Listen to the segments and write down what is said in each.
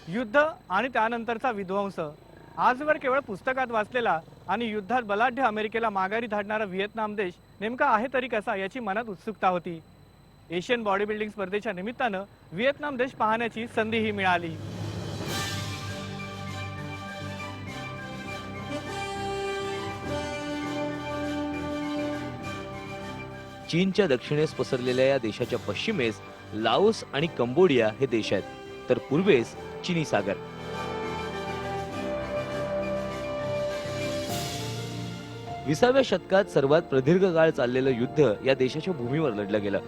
युद्ध आणि त्यानंतरचा विध्वंस आजवर केवळ पुस्तकात वाचलेला आणि युद्धात बलाढ्य अमेरिकेला माघारी धाडणारा व्हिएतनाम देश नेमका आहे तरी कसा याची मनात उत्सुकता होती। एशियन बॉडी बिल्डिंग स्पर्धेच्या निमित्तानं व्हिएतनाम देश पाहण्याची संधीही मिळाली। चीनच्या दक्षिणेस पसरलेल्या या देशाच्या पश्चिमेस लाओस आणि कंबोडिया हे देश आहेत, तर पूर्वेस चिनी सागर। विसाव्या शतकात सर्वात प्रदीर्घ काळ चाललेलं युद्ध या देशाच्या भूमीवर लढलं गेलं।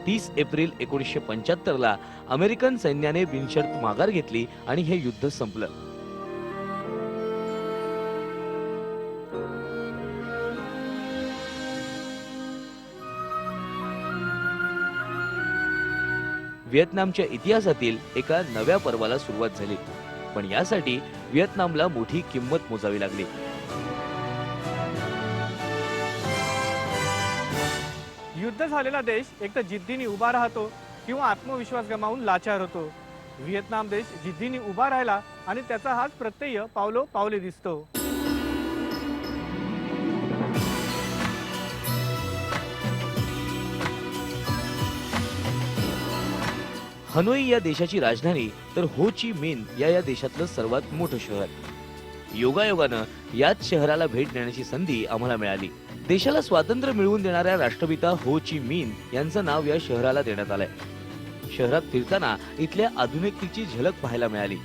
30 एप्रिल 1975 ला अमेरिकन सैन्याने बिनशर्त माघार घेतली आणि हे युद्ध संपलं। व्हिएतनामच्या इतिहासातील एका नव्या पर्वाला सुरुवात झाली, पण यासाठी व्हिएतनामला मोठी किंमत मोजावी लागली। युद्ध झालेला देश एक तर जिद्दीने उभा राहतो किंवा आत्मविश्वास गमावून लाचार होतो। व्हिएतनाम देश जिद्दीने उभा राहिला आणि त्याचा हाच प्रत्यय पावलो पावले दिसतो। हनोई या देशाची राजधानी तर हो ची मिन या देशातलं सर्वात मोठं शहर। योगायोगानं याच शहराला भेट देण्याची संधी आम्हाला मिळाली। देशाला स्वातंत्र्य मिळवून देणाऱ्या राष्ट्रपिता हो ची मिन यांचं नाव या शहराला देण्यात आलंय। शहरात फिरताना इथल्या आधुनिकतेची झलक पाहायला मिळाली।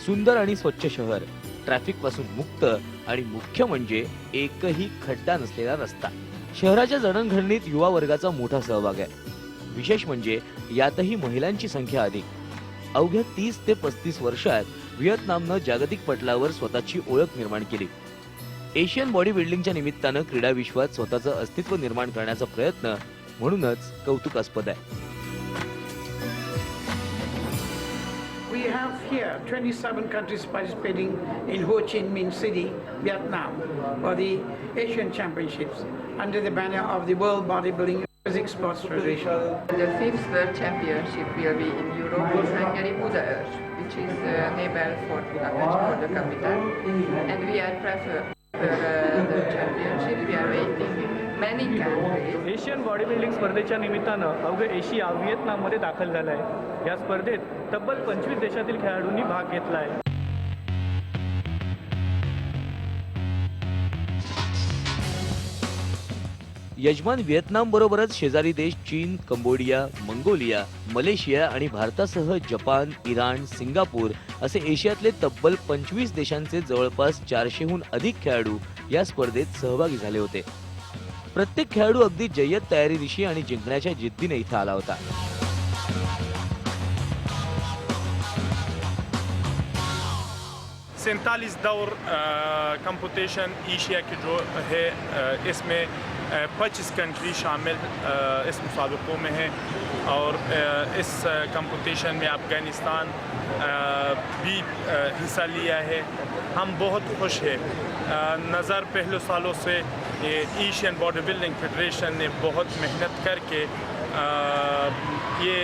सुंदर आणि स्वच्छ शहर, ट्रॅफिक पासून मुक्त आणि मुख्य म्हणजे एकही खड्डा नसलेला रस्ता। शहराच्या जडणघडणीत युवा वर्गाचा मोठा सहभाग आहे। विशेष म्हणजे यातही महिलांची संख्या अधिक। अवघ्या 30 ते 35 वर्षात व्हिएतनामनं जागतिक पटलावर स्वतःची ओळख निर्माण केली। एशियन बॉडी बिल्डिंगच्या निमित्तानं क्रीडा विश्वात स्वतःचं अस्तित्व निर्माण करण्याचा प्रयत्न म्हणूनच कौतुकास्पद आहे। We have here 27 countries participating in Ho Chi Minh City, Vietnam, for the Asian Championships under the banner of the World Bodybuilding Physics Sports Federation. The 5th World Championship will be in Europe, in Hungary, Budapest, which is neighbor for Budapest, for the capital. And we are prepared for the championship. We are waiting many countries. Asian body building स्पर्धेच्या निमित्तानं अवघे Asia व्हिएतनाममध्ये दाखल झालाय। या स्पर्धेत तब्बल 25 देशातील खेळाडूंनी भाग घेतलाय। यजमान व्हिएतनाम बरोबरच शेजारी देश चीन, कंबोडिया, मंगोलिया, मलेशिया आणि भारतासह जपान, इराण, सिंगापूर असे एशियातले तब्बल 25 देशांचे जवळपास 400हून अधिक खेळाडू या स्पर्धेत सहभागी झाले होते। प्रत्येक खेळाडू अगदी जय्यत तयारीनिशी आणि जिंकण्याच्या जिद्दीने इथं आला होता। 47 दौर कंपटीशन एशिया के जो है इसमें 25 कंट्री शामिल इस मुसाबकों में है और इस कंपटीशन में अफ़गानिस्तान भी हिस्सा लिया है। हम बहुत खुश हैं। नज़र पहले सालों से एशियन बॉडी बिल्डिंग फेडरेशन ने बहुत मेहनत करके ये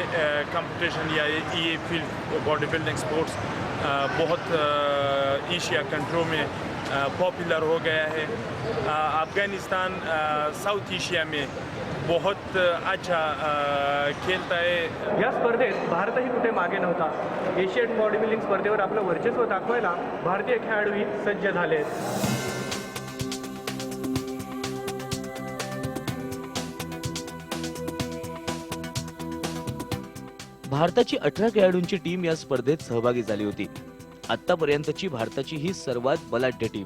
कंपटीशन या ये फील्ड बॉडी बिल्डिंग स्पोर्ट्स बहुत एशिया कंट्रों में पॉपुलर हो गया है। अफ़गानिस्तान साउथ एशिया में बहुत अच्छा खेलता है। या स्पर्धेत भारतही कुठे मागे नव्हता। एशियन बॉडी बिल्डिंग स्पर्धेवर आपलं वर्चस्व दाखवायला भारतीय खेळाडूही सज्ज झाले। भारताची 18 खेळाडूंची टीम या स्पर्धेत सहभागी झाली होती। आतापर्यंतची भारताची ही सर्वात बलाढ्य टीम।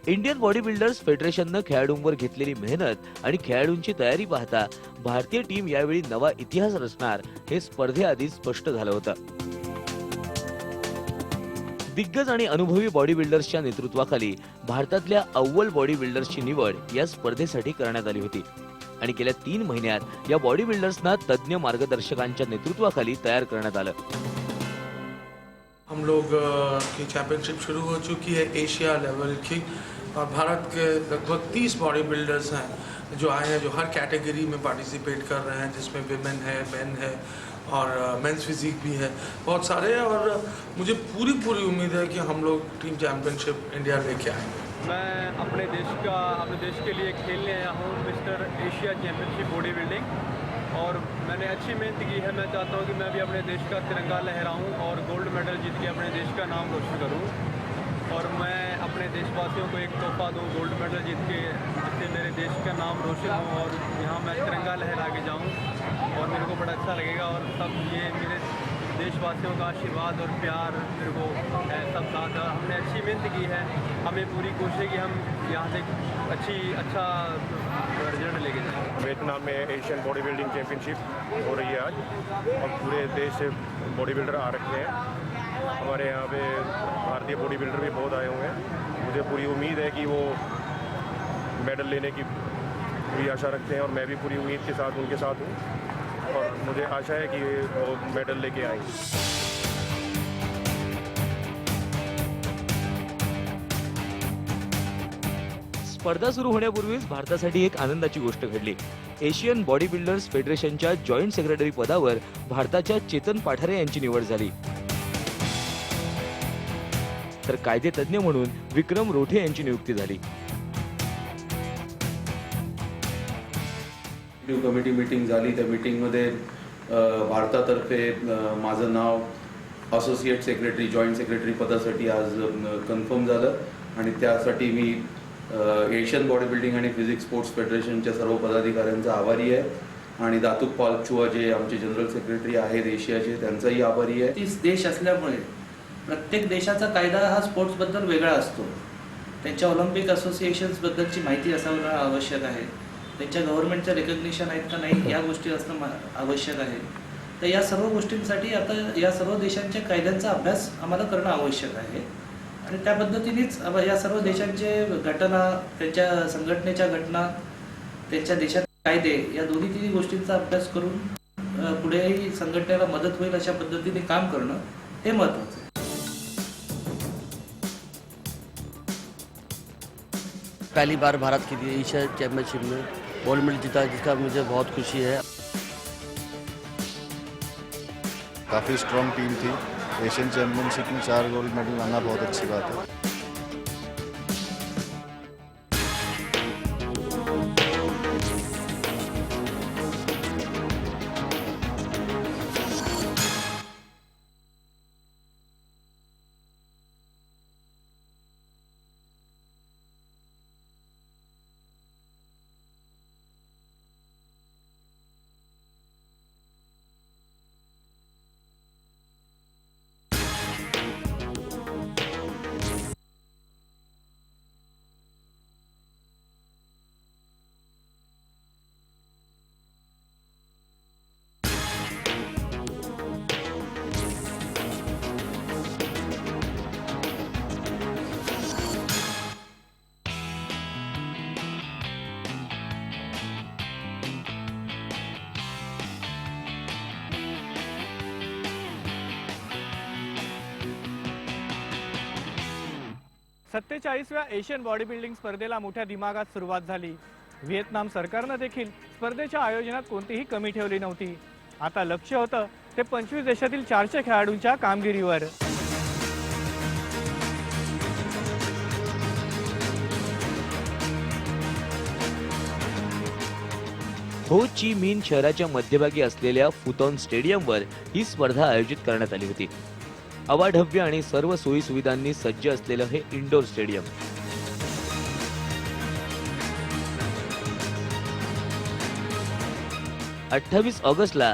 इंडियन बॉडी बिल्डर्स फेडरेशननं खेळाडूंवर घेतलेली मेहनत आणि खेळाडूंची तयारी पाहता भारतीय टीम यावेळी नवा इतिहास रचणार हे स्पर्धेआधीच स्पष्ट झालं होतं। दिग्गज आणि अनुभवी बॉडी बिल्डर्सच्या नेतृत्वाखाली भारतातल्या अव्वल बॉडी बिल्डर्सची निवड या स्पर्धेसाठी करण्यात आली होती आणि गेल्या 3 महिन्यात या बॉडी बिल्डर्सना तज्ञ मार्गदर्शकांच्या नेतृत्वाखाली तयार करण्यात आलं। हम लोग की चैंपियनशिप शुरू हो चुकी है एशिया लेवल की और भारत के लगभग 30 बॉडी बिल्डर्स हैं जो आए हैं, जो हर कैटेगरी में पार्टिसिपेट कर रहे हैं, जिसमें विमेन है, मेन है और मेंस फिजिक भी है, बहुत सारे हैं। और मुझे पूरी उम्मीद है कि हम लोग टीम चैम्पियनशिप इंडिया लेके आएंगे। मैं अपने देश के लिए खेलने आया हूँ mister Asia championship body building, और मैंने अच्छी मेहनत की है। मैं चाहता हूँ कि मैं भी अपने देश का तिरंगा लहराऊँ और गोल्ड मेडल जीत के अपने देश का नाम रोशन करूँ। और मैं अपने देशवासियों को एक तोहफा दूँ गोल्ड मेडल जीत के, जिससे मेरे देश का नाम रोशन हो और यहाँ मैं तिरंगा लहरा के जाऊँ, और मेरे को बड़ा अच्छा लगेगा। और सब ये मेरे देशवासियों का आशीर्वाद और प्यार मेरे को है, सब साथ। हमने अच्छी मेहनत की है, हमें पूरी कोशिश है कि हम यहाँ से अच्छा रिजल्ट लेके जाएँ। वियतनाम में एशियन बॉडी बिल्डिंग चैम्पियनशिप हो रही है आज, और पूरे देश से बॉडी बिल्डर आ रखे हैं। हमारे यहाँ पे भारतीय बॉडी बिल्डर भी बहुत आए हुए हैं। मुझे पूरी उम्मीद है कि वो मेडल लेने की पूरी आशा रखते हैं, और मैं भी पूरी उम्मीद के साथ उनके साथ हूँ, और मुझे आशा है कि वो मेडल लेके आएंगे। स्पर्धा सुरू होण्यापूर्वीच भारतासाठी एक आनंदाची गोष्ट घडली. एशियन बॉडी बिल्डर्स फेडरेशनच्या जॉईंट सेक्रेटरी पदावर भारताच्या चेतन पाठारे यांची निवड झाली. तर कायदे तज्ञ म्हणून विक्रम रोठे यांची नियुक्ती झाली. कमिटी मीटिंग झाली. त्या मीटिंगमध्ये भारतातर्फे माझं नाव असोसिएट सेक्रेटरी जॉईंट सेक्रेटरी पदासाठी आज कन्फर्म झालं, आणि त्यासाठी मी एशियन बॉडी बिल्डिंग आणि फिजिक्स स्पोर्ट्स फेडरेशनच्या सर्व पदाधिकाऱ्यांचा आभारी आहे, आणि दातुक पालचुआ जे आमचे जनरल सेक्रेटरी आहेत एशियाचे त्यांचाही आभारी आहे. 30 देश असल्यामुळे प्रत्येक देशाचा कायदा हा स्पोर्ट्सबद्दल वेगळा असतो. त्यांच्या ऑलिम्पिक असोसिएशन्सबद्दलची माहिती असणं आवश्यक आहे. त्यांच्या गव्हर्नमेंटचं रेकग्निशन आहेत का नाही या गोष्टी असणं आवश्यक आहे. तर या सर्व गोष्टींसाठी आता या सर्व देशांच्या कायद्यांचा अभ्यास आम्हाला करणं आवश्यक आहे, आणि त्या पद्धतीनेच या सर्व देशांचे घटना, त्यांच्या संघटनेच्या घटना, त्यांच्या देशात कायदे या दोन्ही गोष्टींचा अभ्यास करून पुढेही संघटनेला मदत होईल अशा पद्धतीने काम करणं हे महत्त्वाचं आहे. पहली बार भारत के लिए एशिया चैम्पियनशिप में गोल्ड मेडल जीता, जिसका मुझे बहुत खुशी है. काफ़ी स्ट्रॉन्ग टीम थी. एशियन चैम्पियनशिप में 4 गोल्ड मेडल लाना बहुत अच्छी बात है. सत्तेचाळीसव्या एशियन बॉडी बिल्डिंग स्पर्धेला मोठ्या दिमागात सुरुवात झाली. व्हिएतनाम सरकारनं देखील स्पर्धेच्या आयोजनात कोणतीही कमी ठेवली नव्हती. आता लक्ष होतं ते 25 देशातील 400 खेळाडूंच्या कामगिरीवर. हो ची मिन शहराच्या मध्यभागी असलेल्या फुतॉन स्टेडियमवर ही स्पर्धा आयोजित करण्यात आली होती. अवाढव्य आणि सर्व सोयी सुविधांनी सज्ज असलेलं हे इंडोर स्टेडियम. अठ्ठावीस ऑगस्टला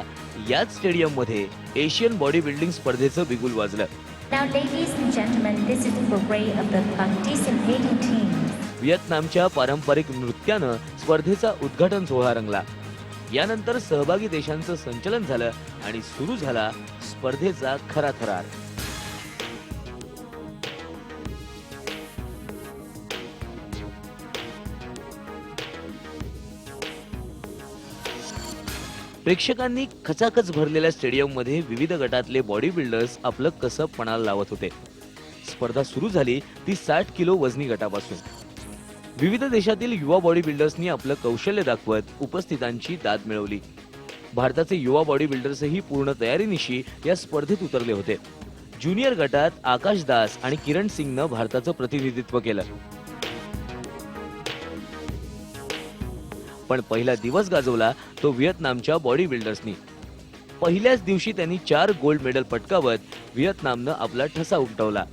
याच स्टेडियम मध्ये एशियन बॉडी बिल्डिंग स्पर्धेचं बिगुल वाजलं. Now, ladies and gentlemen, this is the way of the participating teams. व्हिएतनामच्या पारंपरिक नृत्यानं स्पर्धेचा उद्घाटन सोहळा रंगला. यानंतर सहभागी देशांचं संचलन झालं आणि सुरू झाला स्पर्धेचा खरा थरार. प्रेक्षकांनी खचाखच भरलेल्या स्टेडियममध्ये विविध गटातले बॉडी बिल्डर्स आपलं कसब पणाला लावत होते. स्पर्धा सुरू झाली ती 60 किलो वजनी गटापासून. विविध देशातील युवा बॉडी बिल्डर्सनी आपलं कौशल्य दाखवत उपस्थितांची दाद मिळवली. भारताचे युवा बॉडी बिल्डर्सही पूर्ण तयारीनिशी या स्पर्धेत उतरले होते. ज्युनियर गटात आकाश दास आणि किरण सिंगनं भारताचं प्रतिनिधित्व केलं. पण पहिला दिवस गाजवला तो व्हिएतनामच्या बॉडी बिल्डर्सनी. पहिल्याच दिवशी त्यांनी 4 गोल्ड मेडल पटकावत व्हिएतनामनं आपला ठसा उमटवला.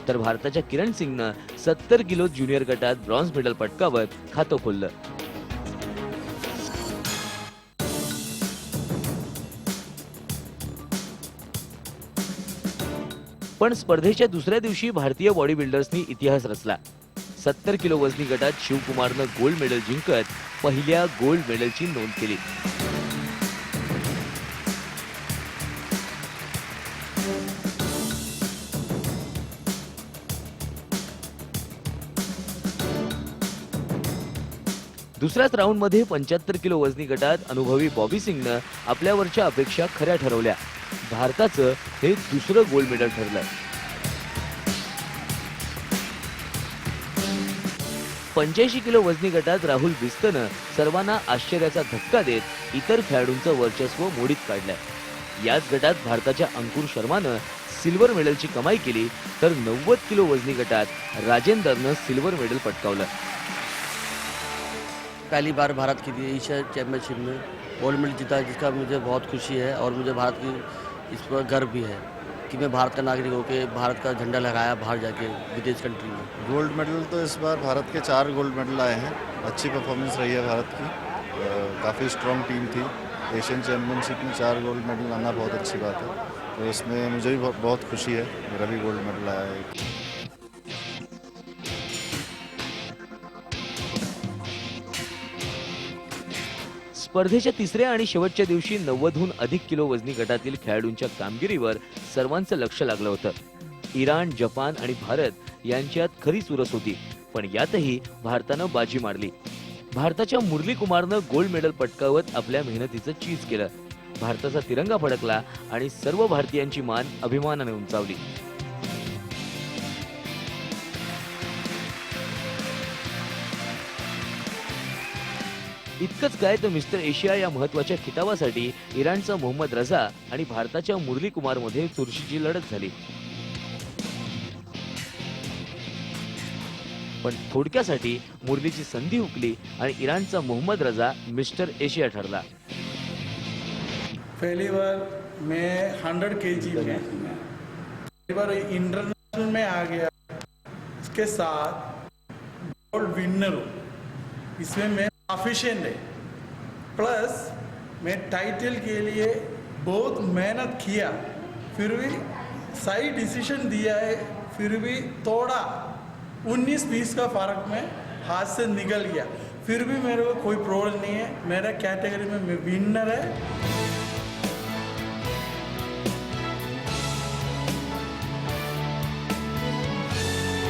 तर भारताच्या किरण सिंगनं 70 किलो ज्युनियर गटात ब्रॉन्झ मेडल पटकावत खातं खोललं. पण स्पर्धेच्या दुसऱ्या दिवशी भारतीय बॉडी बिल्डर्सनी इतिहास रचला. 70 किलो वजनी गटात शिवकुमारनं गोल्ड मेडल जिंकत पहिल्या गोल्ड मेडलची नोंद केली. दुसऱ्याच राऊंडमध्ये 75 किलो वजनी गटात अनुभवी बॉबी सिंगनं आपल्यावरच्या अपेक्षा खऱ्या ठरवल्या. भारताचं हे दुसरं गोल्ड मेडल ठरलं. 85 किलो वजनी गटात राहुल बिस्तनं सर्वांना आश्चर्याचा धक्का देत इतर खेळाडूंचं वर्चस्व मोडीत काढलंय. याच गटात भारताच्या अंकुर शर्मानं सिल्वर मेडलची कमाई केली तर 90 किलो वजनी गटात राजेंदरनं सिल्वर मेडल पटकावलं. पहली बार भारत की एशिया चैम्पियनशिप में गोल्ड मेडल जीता, जिसका मुझे बहुत खुशी है और मुझे भारत की इस पर गर्व भी है कि मैं भारत का नागरिक होकर भारत का झंडा लहराया बाहर जाके विदेश कंट्री में. गोल्ड मेडल तो इस बार भारत के 4 गोल्ड मेडल आए हैं. अच्छी परफॉर्मेंस रही है भारत की. काफ़ी स्ट्रॉन्ग टीम थी. एशियन चैम्पियनशिप में 4 गोल्ड मेडल आना बहुत अच्छी बात है. तो इसमें मुझे भी बहुत खुशी है. मेरा भी गोल्ड मेडल आया है. स्पर्धेच्या तिसऱ्या आणि शेवटच्या दिवशी 90हून अधिक किलो वजनी गटातील खेळाडूंच्या कामगिरीवर सर्वांचं लक्ष लागलं होतं. इराण, जपान आणि भारत यांच्यात खरी चुरस होती, पण यातही भारतानं बाजी मारली. भारताच्या मुरली कुमारनं गोल्ड मेडल पटकावत आपल्या मेहनतीचं चीज केलं. भारताचा तिरंगा फडकला आणि सर्व भारतीयांची मान अभिमानाने उंचावली. इतकंच काय तर मिस्टर एशिया या महत्वाच्या खिताबासाठी इराणचा मोहम्मद रजा आणि भारताच्या मुरली कुमार मध्ये चुरशीची लढत झाली. पण थोडक्यासाठी मुरलीची संधी हुकली आणि इराणचा मोहम्मद रजा मिस्टर एशिया ठरला. पहली बार मैं 100 kg में, पहली बार इंटरनेशनल में आ गया. इसके साथ गोल्ड विनर हूँ. इसमें मैं एफिशिएंट है. प्लस मैं टाइटल के लिए बहुत मेहनत किया, फिर भी सही डिसीजन दिया है. फिर भी थोड़ा 19-20 का फर्क में हाथ से निकल गया. फिर भी मेरे को कोई प्रॉब्लम नहीं है. मेरा कैटेगरी में मैं विनर है.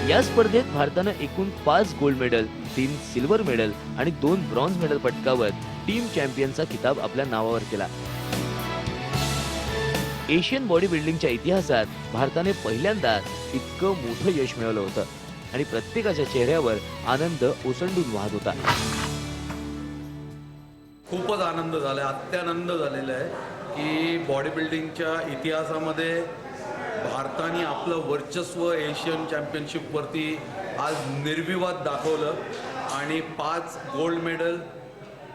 या स्पर्धेत भारतानं एकूण 5 गोल्ड मेडल, 3 सिल्वर मेडल आणि 2 ब्रॉन्झ मेडल पटकावत टीम चॅम्पियनचा किताब आपल्या नावावर केला. एशियन बॉडी बिल्डिंगच्या इतिहासात भारताने पहिल्यांदा इतकं मोठं यश मिळवलं होतं आणि प्रत्येकाच्या चेहऱ्यावर आनंद ओसंडून वाहत होता. खूपच आनंद झाला, अत्यानंद झालेला आहे की बॉडी बिल्डिंगच्या इतिहासामध्ये भारताने आपलं वर्चस्व एशियन चॅम्पियनशिपवरती आज निर्विवाद दाखवलं आणि 5 गोल्ड मेडल,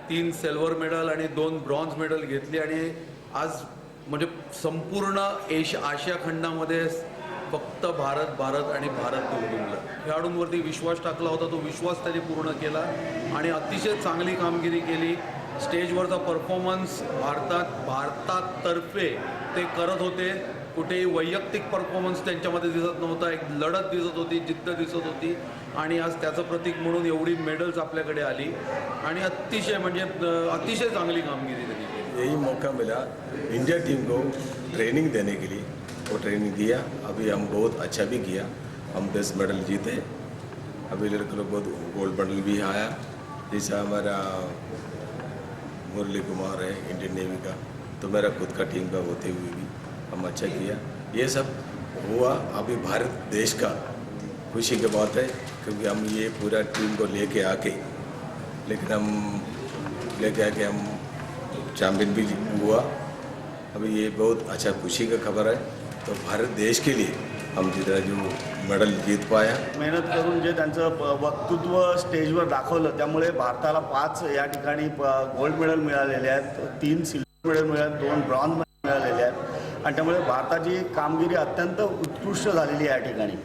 3 सिल्वर मेडल आणि 2 ब्रॉन्झ मेडल घेतली. आणि आज म्हणजे संपूर्ण आशिया खंडामध्ये फक्त भारत भारत आणि भारत उमटलं. खेळाडूंवरती विश्वास टाकला होता, तो विश्वास त्यांनी पूर्ण केला आणि अतिशय चांगली कामगिरी केली. स्टेजवरचा परफॉर्मन्स भारतातर्फे ते करत होते. कुठेही वैयक्तिक परफॉर्मन्स त्यांच्यामध्ये दिसत नव्हता. एक लढत दिसत होती, जिद्द दिसत होती आणि आज त्याचं प्रतीक म्हणून एवढी मेडल्स आपल्याकडे आली आणि अतिशय चांगली कामगिरी त्यांनी केली. यही मौका मिला इंडिया टीम को ट्रेनिंग देने के लिए, वो ट्रेनिंग दिया. अभी हम बहुत अच्छा भी किया, हम 10 मेडल जीते. अभी लड़के लोग बहुत गोल्ड मेडल भी आया. जैसा हमारा मुरली कुमार है इंडियन नेवी का, तो मेरा खुद का टीम का होते हुए भी हम अच्छा किया. ये सब हुआ अभी भारत देश का खुशी की बात है क्योंकि हम ये पूरा टीम को लेके आके लेकिन हम लेके आके हम चैम्पियन भी हुआ। अभी ये बहुत अच्छा खुशी का खबर है। तो भारत देश के लिए हम जितना जो मेडल जीत पाया, मेहनत करून जे त्यांचं वक्तृत्व स्टेजवर दाखवलं त्यामुळे भारताला 5 या ठिकाणी गोल्ड मेडल मिळालेले आहेत, 3 सिल्वर मेडल मिळाले, 2 ब्रॉन्झ मेडल मिळालेले आहेत आणि त्यामुळे भारताची कामगिरी अत्यंत उत्कृष्ट झालेली आहे या ठिकाणी।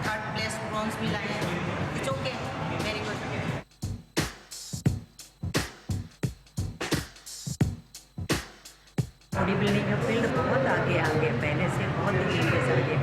थर्ड प्लेस ब्रॉन्ज मिला है, it's okay, very good. Body building का फील्ड बहुत आगे आगे पहले से बहुत लीडर्स आगे।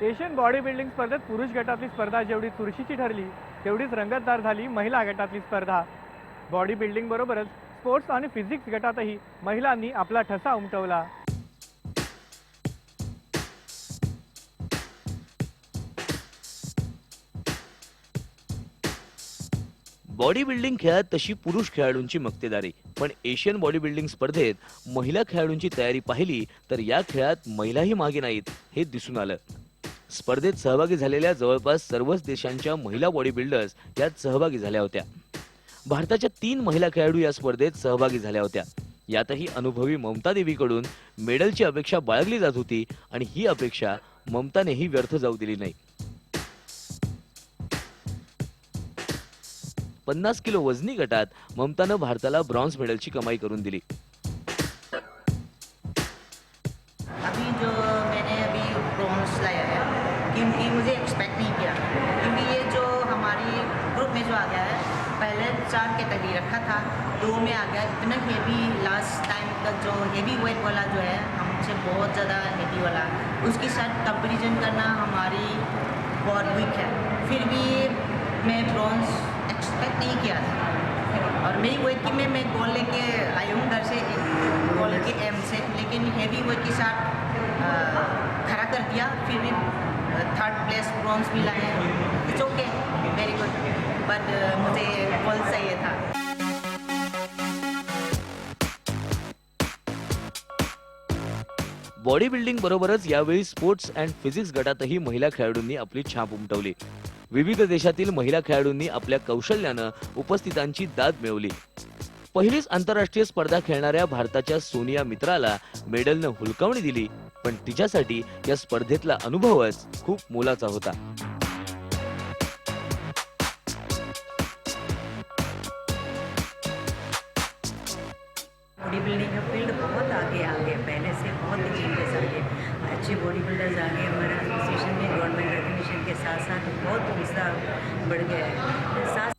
एशियन बॉडी बिल्डिंग स्पर्धेत पुरुष गटातली स्पर्धा जेवढी चुरशीची ठरली तेवढीच रंगतदार झाली महिला गटातली स्पर्धा। बॉडी बिल्डिंग बरोबरच स्पोर्ट्स आणि फिजिक्स गटातही महिलांनी आपला ठसा उमटवला। बॉडी बिल्डिंग खेळात तशी पुरुष खेळाडूंची मक्तेदारी, पण एशियन बॉडी बिल्डिंग स्पर्धेत महिला खेळाडूंची तयारी पाहिली तर या खेळात महिलाही मागे नाहीत हे दिसून आलं। स्पर्धेत सहभागी झालेल्या जवळपास सर्वच देशांच्या महिला बॉडी बिल्डर्स यात सहभागी झाल्या होत्या। भारताच्या 3 महिला खेळाडू या स्पर्धेत सहभागी झाल्या होत्या। यातही अनुभवी ममता देवीकडून मेडलची अपेक्षा बाळगली जात होती आणि ही अपेक्षा ममतानेही व्यर्थ जाऊ दिली नाही। 50 किलो वजनी गटात ममतानं भारताला ब्रॉन्झ मेडलची कमाई करून दिली। अभी जो मैंने अभी ब्रॉन्ज लाया है क्योंकि मुझे एक्सपेक्ट नहीं किया, क्योंकि ये जो हमारी ग्रुप में जो आ गया है पहले 4 कैटेगरी रखा था, 2 में आ गया। इतना हेवी लास्ट टाइम तक जो हेवी वेट वाला जो है हमसे बहुत ज़्यादा हेवी वाला, उसके साथ कंपेरिजन करना हमारी बहुत वीक है। फिर भी मैं ब्रॉन्ज एक्सपेक्ट नहीं किया था और मेरी वेट की मैं गोल लेके आई हूँ घर से, गोल के एम से, लेकिन हेवी वेट के साथ खड़ा कर दिया। फिर भी थर्ड प्लेस ब्रॉन्ज मिला है, it's okay, very good, but मुझे गोल्ड चाहिए था। बॉडी बिल्डिंग बरोबरच यावेळी स्पोर्ट्स अँड फिजिक्स गटातही महिला खेळाडूंनी आपली छाप उमटवली। विविध देशातील महिला खेळाडूंनी आपल्या कौशल्यानं उपस्थितांची दाद मिळवली। पहिलीच आंतरराष्ट्रीय स्पर्धा खेळणाऱ्या भारताच्या सोनिया मित्राला मेडलनं हुलकावणी दिली, पण तिच्यासाठी या स्पर्धेतला अनुभवच खूप मोलाचा होता। बॉडी बिल्डिंग का फील्ड बहुत आगे आगे पहले से बहुत लीडर्स आगे, अच्छे बॉडी बिल्डर्स आगे। हमारा एसोसिएशन में गवर्नमेंट रिकग्निशन के साथ साथ बहुत विस्तार बढ़ गया है। साथ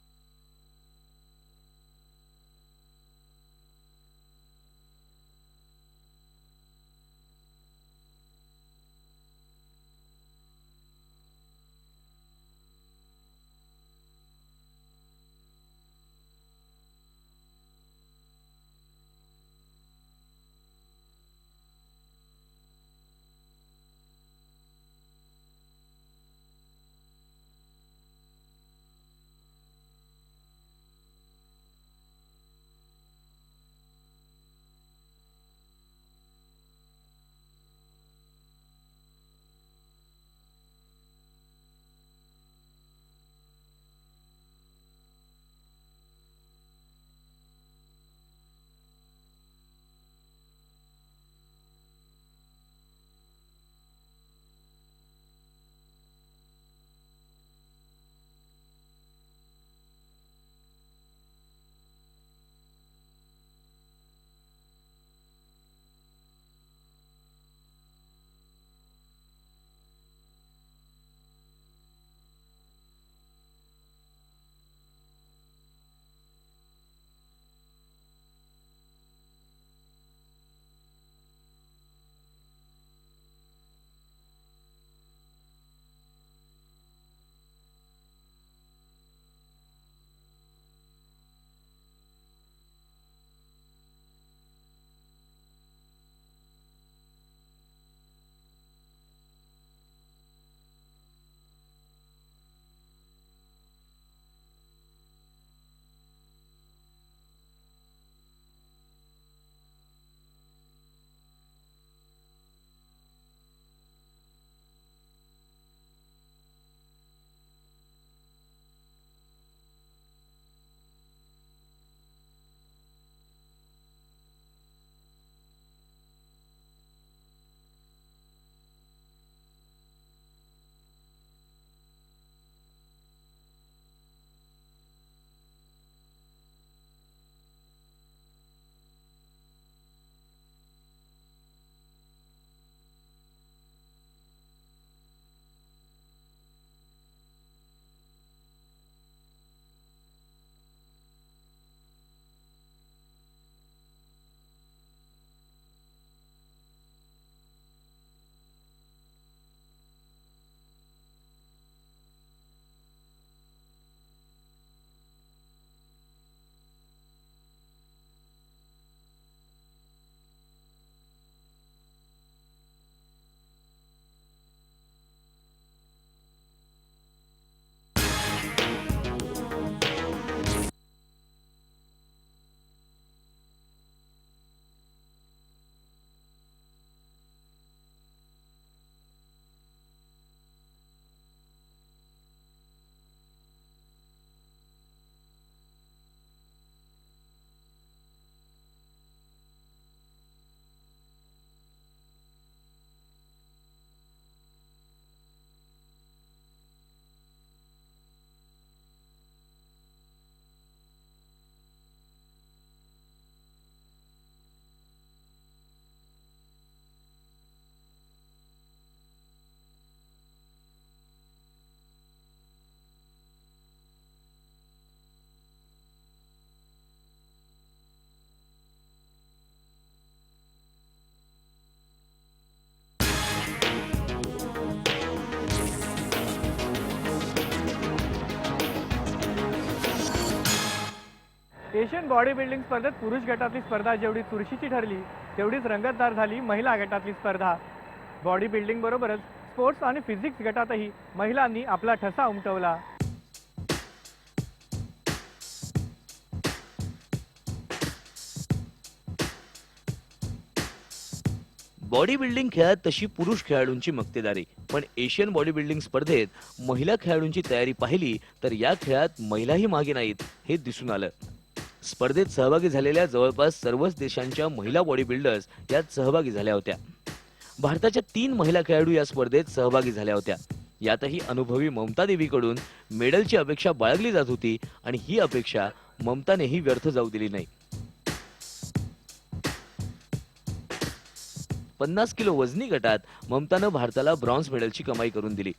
एशियन बॉडी बिल्डिंग स्पर्धेत पुरुष गटातली स्पर्धा जेवढी चुरशीची ठरली तेवढीच रंगतदार झाली महिला गटातली स्पर्धा. बॉडी बिल्डिंग बरोबरच स्पोर्ट्स आणि फिजिक्स गटातही महिलांनी आपला ठसा उमटवला. बॉडी बिल्डिंग खेळात तशी पुरुष खेळाडूंची मक्तेदारी, पण एशियन बॉडी बिल्डिंग स्पर्धेत महिला खेळाडूंची तयारी पाहिली तर या खेळात महिलाही मागे नाहीत हे दिसून आलं. स्पर्धेत सहभागी झालेल्या जवळपास सर्वच देशांच्या महिला बॉडी बिल्डर्स यात सहभागी झाल्या होत्या. भारताच्या 3 महिला खेळाडू या स्पर्धेत सहभागी झाल्या होत्या. यातही अनुभवी ममता देवीकडून मेडलची अपेक्षा बाळगली जात होती आणि ही अपेक्षा ममतानेही व्यर्थ जाऊ दिली नाही. 50 किलो वजनी गटात ममतानं भारताला ब्रॉन्झ मेडलची कमाई करून दिली.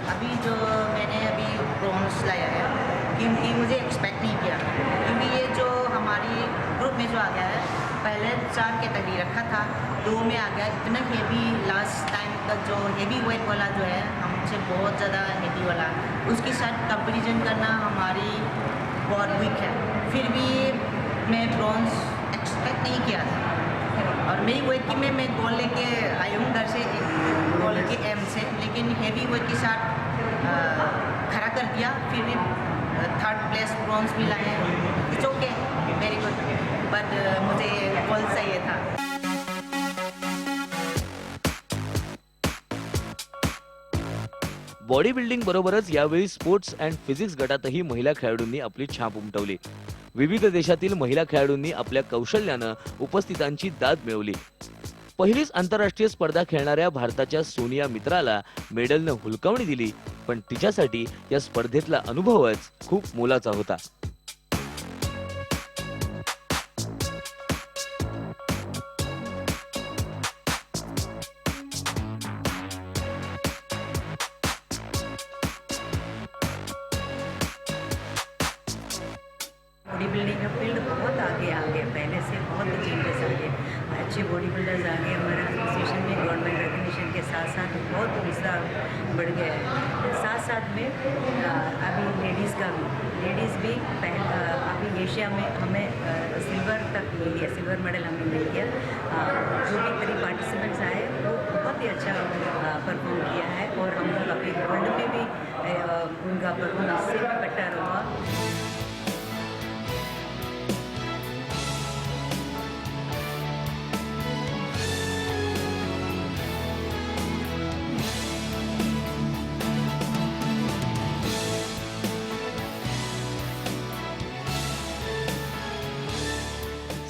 अभी जो मैंने अभी ब्रॉन्ज लाया है क्योंकि मुझे एक्सपेक्ट नहीं किया, क्योंकि ये जो हमारी ग्रुप में जो आ गया है पहले 4 कैटेगरी रखा था, 2 में आ गया. इतना हेवी लास्ट टाइम का जो हेवी वेट वाला जो है हमसे बहुत ज़्यादा हेवी वाला, उसके साथ कंपैरिजन करना हमारी बहुत वीक है. फिर भी मैं ब्रॉन्ज एक्सपेक्ट नहीं किया था और मेरी वेट की मैं गोल लेके आई हूँ घर से, गोल के एम से, लेकिन हेवी वेट के साथ खड़ा कर दिया. फिर भी 3rd प्लेस ब्रॉन्ज मिला है. It's okay, very good, but मुझे गोल चाहिए था. बॉडी बिल्डिंग बरोबरच यावेळी स्पोर्ट्स अँड फिजिक्स गटातही महिला खेळाडूंनी आपली छाप उमटवली. विविध देशातील महिला खेळाडूंनी आपल्या कौशल्यानं उपस्थितांची दाद मिळवली. पहिलीच आंतरराष्ट्रीय स्पर्धा खेळणाऱ्या भारताच्या सोनिया मित्राला मेडलनं हुलकावणी दिली, पण तिच्यासाठी या स्पर्धेतला अनुभवच खूप मोलाचा होता. बॉडी बिल्डिंग का फील्ड बहुत आगे आ गया, पहले से बहुत चेंजेस आ गए, अच्छे बॉडी बिल्डर्स आ गए. हमारे एसोसिएशन में गवर्नमेंट रिकग्निशन के साथ साथ बहुत दूसरा बढ़ गया है. साथ साथ में अभी लेडीज़ भी अभी एशिया में हमें सिल्वर तक मिल गया, सिल्वर मेडल हमें मिल गया. जो भी 3 पार्टिसिपेंट्स आए वो बहुत ही अच्छा परफॉर्म किया है और हम लोग अभी वर्ल्ड में भी उनका परफॉर्मेंस से भी बेटर हुआ.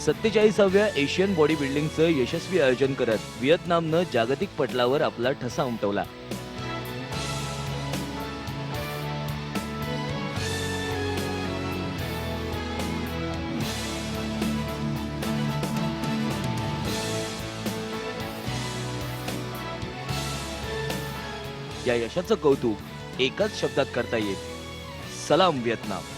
सत्तेचाळीसाव्या एशियन बॉडी बिल्डिंगचं यशस्वी आयोजन करत व्हिएतनामनं जागतिक पटलावर आपला ठसा उमटवला. या यशाचं कौतुक एकाच शब्दात करता येईल, सलाम व्हिएतनाम.